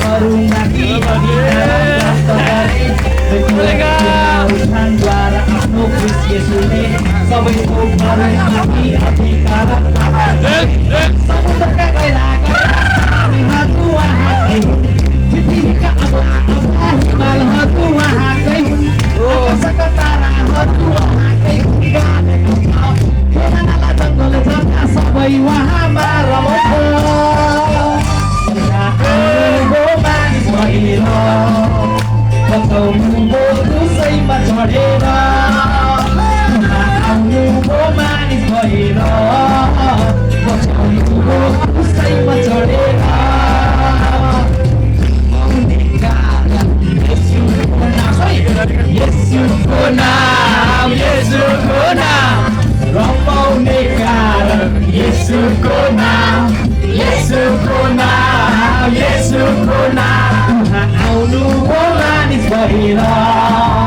करुणाकी प्राप्त गरे उत्थानद्वारा आफ्नो खुस यसुले सबैको करुणाकी अधिकार समुद्रका गैलाहरू उहाँकै पृथ्वीका हिमालहरू उहाँकै आकाशका ताराहरू उहाँकै खेलानाला जङ्गल जग्गा सबै उहाँमा रमाउँछ मानिस भएर बचाउनुभयो क्रुसैमा चढेर आउनुभयो मानिस भएर बचाउनुभयो क्रुसैमा चढेर येशूको नाम रमाउने कारण येशूको नाम आउनु हो मानिस भएर